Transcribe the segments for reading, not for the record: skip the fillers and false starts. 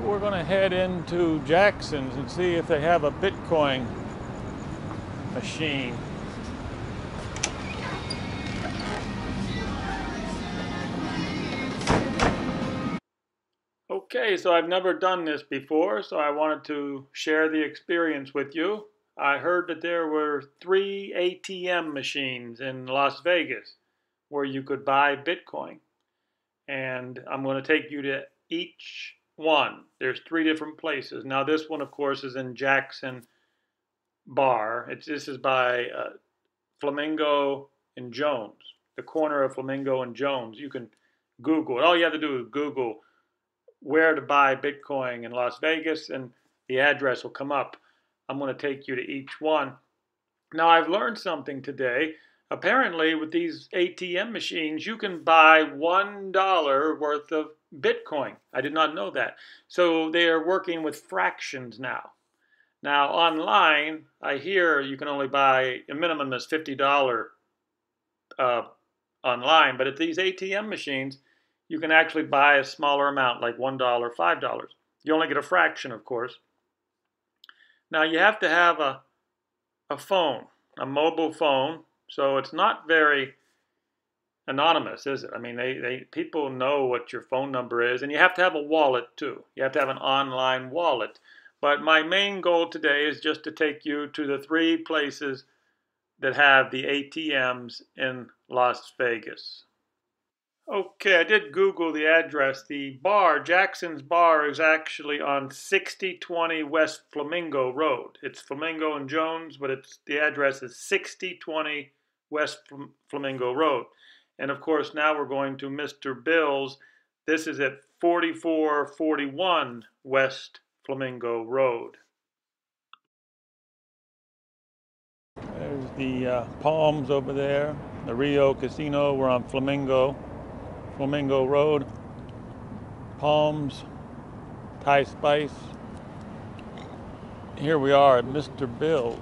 we're going to head into Jackson's and see if they have a Bitcoin machine. Okay, so I've never done this before, so I wanted to share the experience with you. I heard that there were 3 ATM machines in Las Vegas where you could buy Bitcoin. And I'm going to take you to each one. There's 3 different places. Now this one, of course, is in Jackson Bar. This is by Flamingo and Jones, the corner of Flamingo and Jones. You can Google it. All you have to do is Google where to buy Bitcoin in Las Vegas, and the address will come up. I'm going to take you to each one. Now, I've learned something today. Apparently, with these ATM machines, you can buy $1 worth of Bitcoin. I did not know that. So they are working with fractions now. Now, online, I hear you can only buy, a minimum is $50 online, but at these ATM machines, you can actually buy a smaller amount, like $1, $5. You only get a fraction, of course. Now, you have to have a phone, a mobile phone, so it's not very anonymous, is it? I mean, people know what your phone number is, and you have to have a wallet, too. You have to have an online wallet. But my main goal today is just to take you to the 3 places that have the ATMs in Las Vegas. Okay, I did Google the address. The bar, Jackson's Bar, is actually on 6020 West Flamingo Road. It's Flamingo and Jones, but the address is 6020 West Flamingo Road. And of course, now we're going to Mr. Bill's. This is at 4441 West Flamingo Road. There's the Palms over there, the Rio Casino. We're on Flamingo Road, Palms, Thai Spice. Here we are at Mr. Bill's.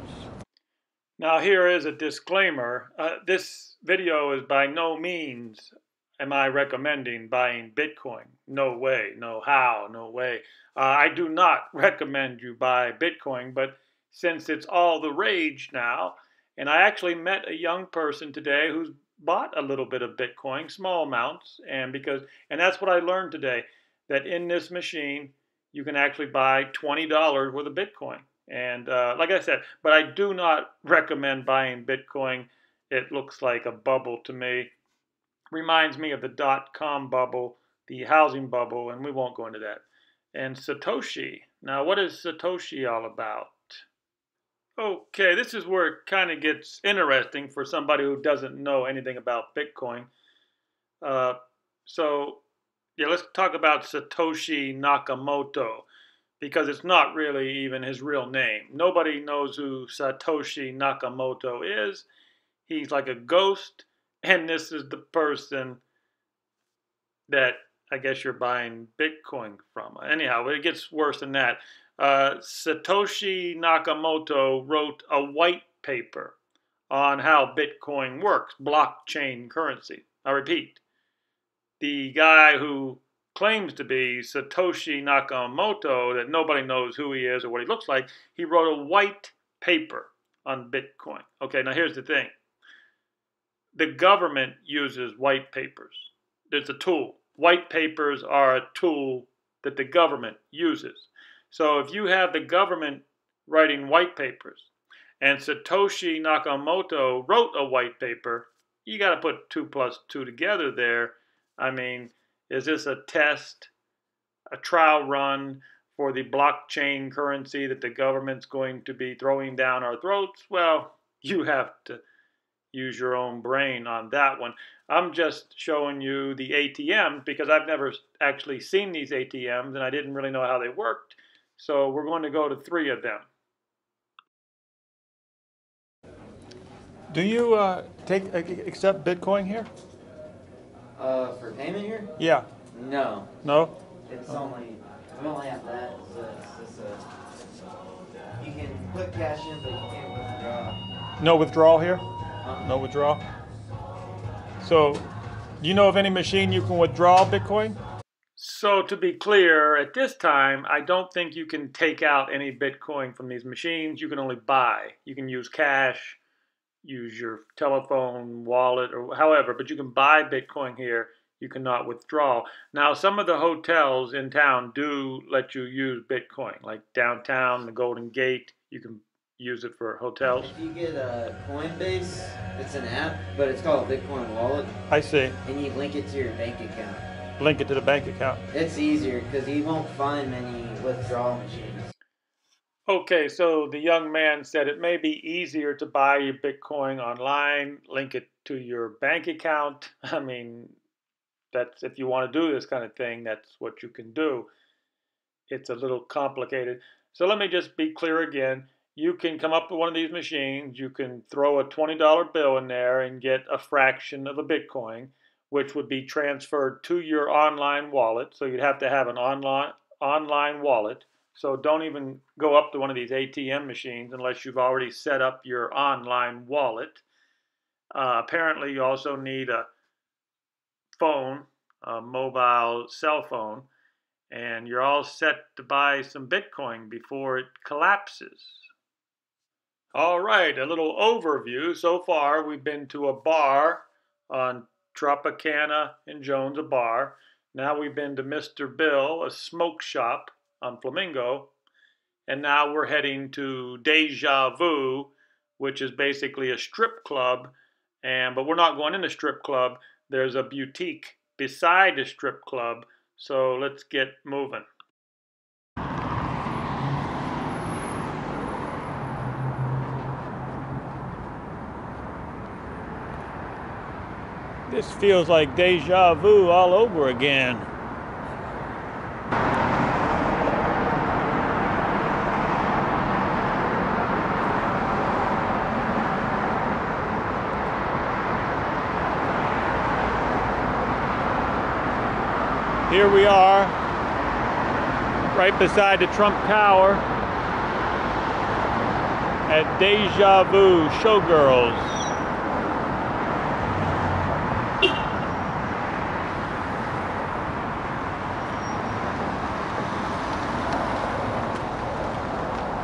Now here is a disclaimer. This video is by no means am I recommending buying Bitcoin. No way, no how, no way. I do not recommend you buy Bitcoin, but since it's all the rage now, and I actually met a young person today who's bought a little bit of Bitcoin, small amounts, and that's what I learned today, that in this machine you can actually buy $20 worth of Bitcoin. And like I said, but I do not recommend buying Bitcoin. It looks like a bubble to me. Reminds me of the .com bubble, the housing bubble, and we won't go into that. And Satoshi. Now, what is Satoshi all about? Okay, this is where it kind of gets interesting for somebody who doesn't know anything about Bitcoin. Let's talk about Satoshi Nakamoto, because it's not really even his real name. Nobody knows who Satoshi Nakamoto is. He's like a ghost, and this is the person that I guess you're buying Bitcoin from. Anyhow, it gets worse than that. Satoshi Nakamoto wrote a white paper on how Bitcoin works, blockchain currency. I repeat, the guy who claims to be Satoshi Nakamoto, that nobody knows who he is or what he looks like, he wrote a white paper on Bitcoin. Okay, now here's the thing. The government uses white papers. There's a tool. White papers are a tool that the government uses. So if you have the government writing white papers and Satoshi Nakamoto wrote a white paper, you got to put 2 plus 2 together there. I mean, is this a test, a trial run for the blockchain currency that the government's going to be throwing down our throats? Well, you have to use your own brain on that one. I'm just showing you the ATMs because I've never actually seen these ATMs and I didn't really know how they worked. So we're going to go to 3 of them. Do you accept Bitcoin here? For payment here? Yeah. No. No? It's only, we only have that. You can put cash in, but you can't withdraw. No withdrawal here? No withdrawal? So, do you know of any machine you can withdraw Bitcoin? So to be clear, at this time, I don't think you can take out any Bitcoin from these machines. You can only buy. You can use cash, use your telephone wallet, or however, but you can buy Bitcoin here. You cannot withdraw. Now, some of the hotels in town do let you use Bitcoin, like downtown, the Golden Gate. You can use it for hotels. If you get a Coinbase, it's an app, but it's called a Bitcoin wallet, I see. and you link it to your bank account. Link it to the bank account. It's easier because you won't find many withdrawal machines. Okay, so the young man said it may be easier to buy your Bitcoin online, link it to your bank account. I mean, that's if you want to do this kind of thing, that's what you can do. It's a little complicated. So let me just be clear again. You can come up with one of these machines, you can throw a $20 bill in there and get a fraction of a Bitcoin, which would be transferred to your online wallet. So you'd have to have an online wallet. So don't even go up to one of these ATM machines unless you've already set up your online wallet. Apparently, you also need a phone, a mobile cell phone, and you're all set to buy some Bitcoin before it collapses. All right, a little overview. So far, we've been to a bar on Tropicana and Jones, a bar. Now we've been to Mr. Bill, a smoke shop on Flamingo. And now we're heading to Deja Vu, which is basically a strip club. But we're not going in the strip club. There's a boutique beside the strip club. So let's get moving. This feels like deja vu all over again. Here we are, right beside the Trump Tower at Deja Vu Showgirls.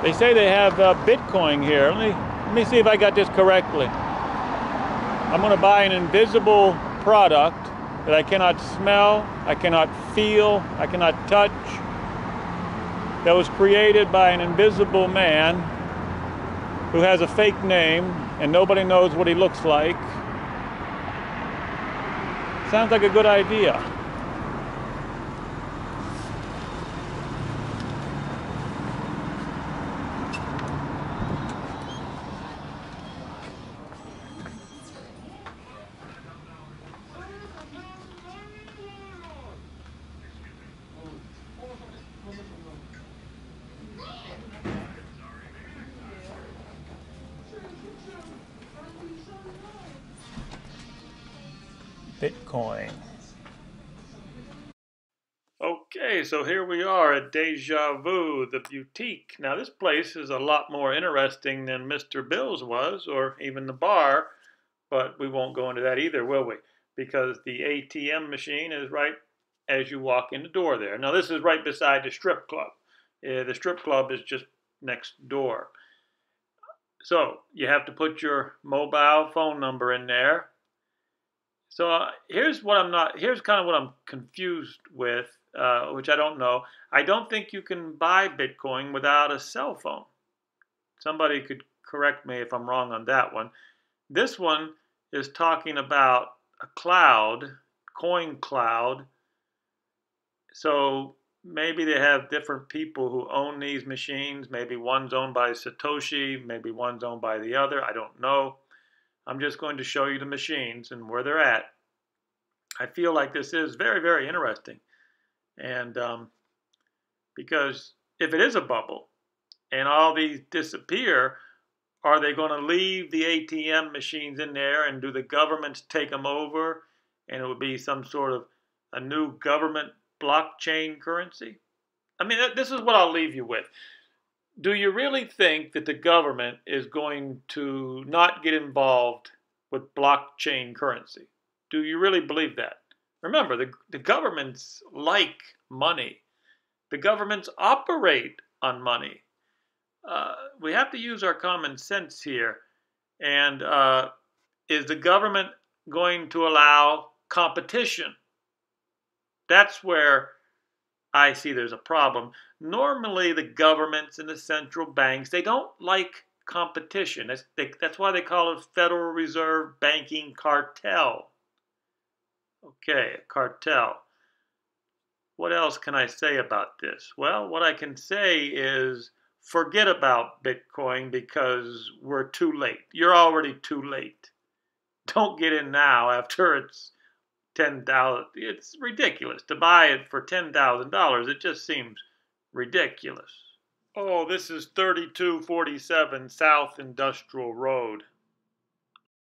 They say they have Bitcoin here. Let me see if I got this correctly. I'm going to buy an invisible product that I cannot smell, I cannot feel, I cannot touch, that was created by an invisible man who has a fake name and nobody knows what he looks like. Sounds like a good idea. Bitcoin. Okay, so here we are at Deja Vu, the boutique. Now this place is a lot more interesting than Mr. Bill's was, or even the bar, but we won't go into that either, will we? Because the ATM machine is right as you walk in the door there. Now this is right beside the strip club. The strip club is just next door. So you have to put your mobile phone number in there. So here's kind of what I'm confused with, which I don't know. I don't think you can buy Bitcoin without a cell phone. Somebody could correct me if I'm wrong on that one. This one is talking about a cloud, coin cloud. So maybe they have different people who own these machines. Maybe one's owned by Satoshi, maybe one's owned by the other. I don't know. I'm just going to show you the machines and where they're at. I feel like this is very, very interesting. And because if it is a bubble and all these disappear, are they going to leave the ATM machines in there and do the governments take them over and it would be some sort of a new government blockchain currency? I mean, this is what I'll leave you with. Do you really think that the government is going to not get involved with blockchain currency? Do you really believe that? Remember, the governments like money. The governments operate on money. We have to use our common sense here. And is the government going to allow competition? That's where I see there's a problem. Normally, the governments and the central banks, they don't like competition. That's why they call it Federal Reserve Banking Cartel. Okay, cartel. What else can I say about this? Well, what I can say is forget about Bitcoin because we're too late. You're already too late. Don't get in now after it's 10,000. It's ridiculous to buy it for $10,000. It just seems ridiculous. Oh, this is 3247 South Industrial Road.